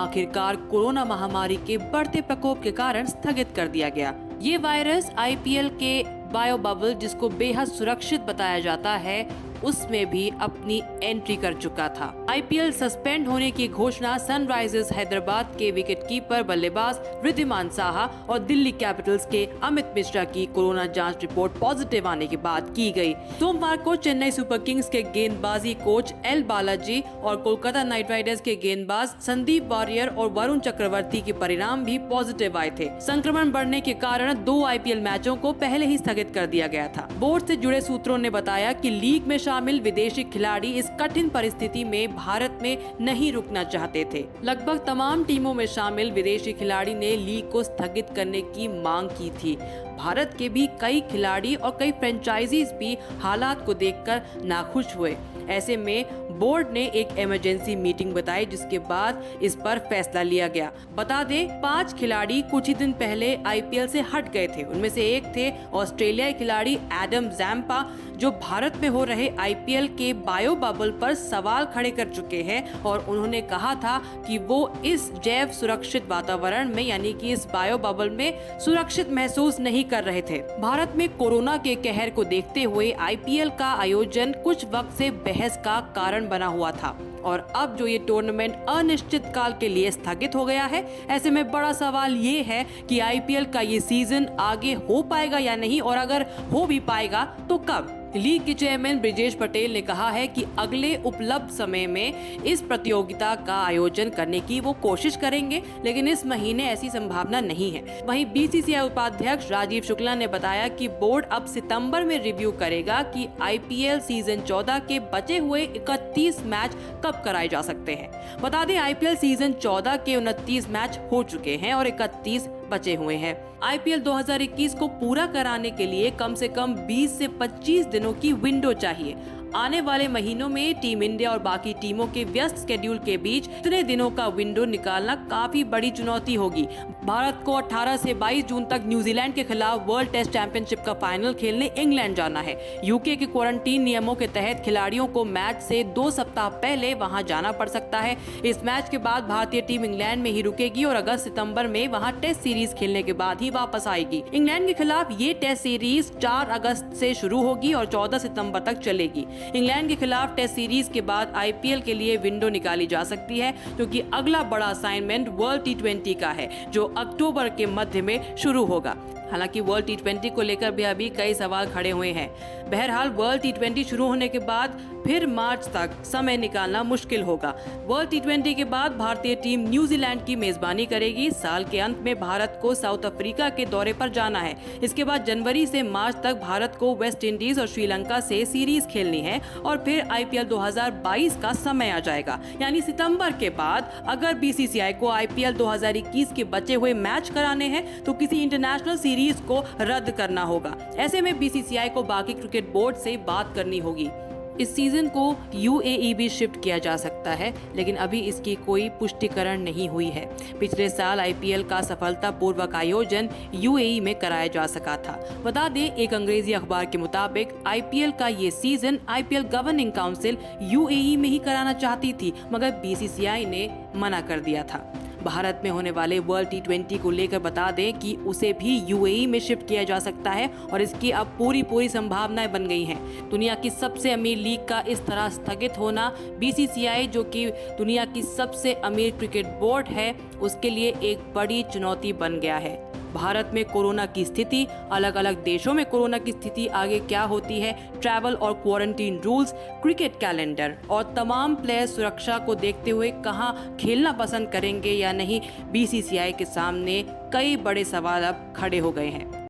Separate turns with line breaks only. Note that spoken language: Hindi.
आखिरकार कोरोना महामारी के बढ़ते प्रकोप के कारण स्थगित कर दिया गया। ये वायरस आईपीएल के बायो बबल, जिसको बेहद सुरक्षित बताया जाता है, उसमें भी अपनी एंट्री कर चुका था। आईपीएल सस्पेंड होने की घोषणा सनराइजर्स हैदराबाद के विकेटकीपर बल्लेबाज रिद्धिमान साहा और दिल्ली कैपिटल्स के अमित मिश्रा की कोरोना जांच रिपोर्ट पॉजिटिव आने के बाद की गई। सोमवार को चेन्नई सुपर किंग्स के गेंदबाजी कोच एल बालाजी और कोलकाता नाइट राइडर्स के गेंदबाज संदीप वारियर और वरुण चक्रवर्ती के परिणाम भी पॉजिटिव आए थे। संक्रमण बढ़ने के कारण 2 आईपीएल मैचों को पहले ही स्थगित कर दिया गया था। बोर्ड से जुड़े सूत्रों ने बताया कि लीग में शामिल विदेशी खिलाड़ी इस कठिन परिस्थिति में भारत में नहीं रुकना चाहते थे। लगभग तमाम टीमों में शामिल विदेशी खिलाड़ी ने लीग को स्थगित करने की मांग की थी। भारत के भी कई खिलाड़ी और कई फ्रेंचाइजीज भी हालात को देखकर नाखुश हुए। ऐसे में बोर्ड ने एक इमरजेंसी मीटिंग बताई, जिसके बाद इस पर फैसला लिया गया। बता दें, 5 खिलाड़ी कुछ ही दिन पहले आईपीएल से हट गए थे। उनमें से एक थे ऑस्ट्रेलियाई खिलाड़ी एडम जैम्पा, जो भारत में हो रहे आईपीएल के बायो बबल पर सवाल खड़े कर चुके हैं और उन्होंने कहा था कि वो इस जैव सुरक्षित वातावरण में, यानी कि इस बायो बबल में सुरक्षित महसूस नहीं कर रहे थे। भारत में कोरोना के कहर को देखते हुए आईपीएल का आयोजन कुछ वक्त से बहस का कारण बना हुआ था और अब जो ये टूर्नामेंट अनिश्चित काल के लिए स्थगित हो गया है, ऐसे में बड़ा सवाल ये है कि आईपीएल का ये सीजन आगे हो पाएगा या नहीं, और अगर हो भी पाएगा तो कब। लीग के चेयरमैन ब्रिजेश पटेल ने कहा है कि अगले उपलब्ध समय में इस प्रतियोगिता का आयोजन करने की वो कोशिश करेंगे, लेकिन इस महीने ऐसी संभावना नहीं है। वहीं बीसीसीआई उपाध्यक्ष राजीव शुक्ला ने बताया कि बोर्ड अब सितंबर में रिव्यू करेगा कि आईपीएल सीजन 14 के बचे हुए 31 मैच कब कराए जा सकते हैं। बता दें, आईपीएल सीजन 14 के 29 मैच हो चुके हैं और 31 बचे हुए हैं। आईपीएल 2021 को पूरा कराने के लिए कम से कम 20 से 25 दिनों की विंडो चाहिए। आने वाले महीनों में टीम इंडिया और बाकी टीमों के व्यस्त स्केड्यूल के बीच इतने दिनों का विंडो निकालना काफी बड़ी चुनौती होगी। भारत को 18 से 22 जून तक न्यूजीलैंड के खिलाफ वर्ल्ड टेस्ट चैंपियनशिप का फाइनल खेलने इंग्लैंड जाना है। यूके के क्वारंटीन नियमों के तहत खिलाड़ियों को मैच से 2 सप्ताह पहले वहां जाना पड़ सकता है। इस मैच के बाद भारतीय टीम इंग्लैंड में ही रुकेगी और अगस्त सितंबर में वहां टेस्ट सीरीज खेलने के बाद ही वापस आएगी। इंग्लैंड के खिलाफ ये टेस्ट सीरीज 4 अगस्त से शुरू होगी और 14 सितंबर तक चलेगी। इंग्लैंड के खिलाफ टेस्ट सीरीज के बाद आईपीएल के लिए विंडो निकाली जा सकती है, क्योंकि अगला बड़ा असाइनमेंट वर्ल्ड टी20 का है, जो अक्टूबर के मध्य में शुरू होगा। हालांकि वर्ल्ड टी20 को लेकर भी अभी कई सवाल खड़े हुए हैं। बहरहाल वर्ल्ड टी20 शुरू होने के बाद फिर मार्च तक समय निकालना मुश्किल होगा। वर्ल्ड टी20 के बाद भारतीय टीम न्यूजीलैंड की मेजबानी करेगी। साल के अंत में भारत को साउथ अफ्रीका के दौरे पर जाना है। इसके बाद जनवरी से मार्च तक भारत को वेस्ट इंडीज और श्रीलंका से सीरीज खेलनी है और फिर आईपीएल 2022 का समय आ जाएगा। यानी सितंबर के बाद अगर बीसीसीआई को आईपीएल 2021 के बचे हुए मैच कराने हैं तो किसी इंटरनेशनल सीरीज को रद्द करना होगा। ऐसे में बीसीसीआई को बाकी क्रिकेट बोर्ड से बात करनी होगी। इस सीजन को यूएई भी शिफ्ट किया जा सकता है, लेकिन अभी इसकी कोई पुष्टिकरण नहीं हुई है। पिछले साल आईपीएल का सफलतापूर्वक आयोजन यूएई में कराया जा सका था। बता दें, एक अंग्रेजी अखबार के मुताबिक आईपीएल का ये season IPL governing council UAE में ही कराना चाहती थी, मगर बीसीसीआई ने मना कर दिया था। भारत में होने वाले वर्ल्ड टी20 को लेकर बता दें कि उसे भी यूएई में शिफ्ट किया जा सकता है और इसकी अब पूरी संभावनाएं बन गई हैं। दुनिया की सबसे अमीर लीग का इस तरह स्थगित होना बीसीसीआई, जो कि दुनिया की सबसे अमीर क्रिकेट बोर्ड है, उसके लिए एक बड़ी चुनौती बन गया है। भारत में कोरोना की स्थिति, अलग अलग देशों में कोरोना की स्थिति आगे क्या होती है, ट्रैवल और क्वारंटीन रूल्स, क्रिकेट कैलेंडर और तमाम प्लेयर सुरक्षा को देखते हुए कहां खेलना पसंद करेंगे या नहीं, बीसीसीआई के सामने कई बड़े सवाल अब खड़े हो गए हैं।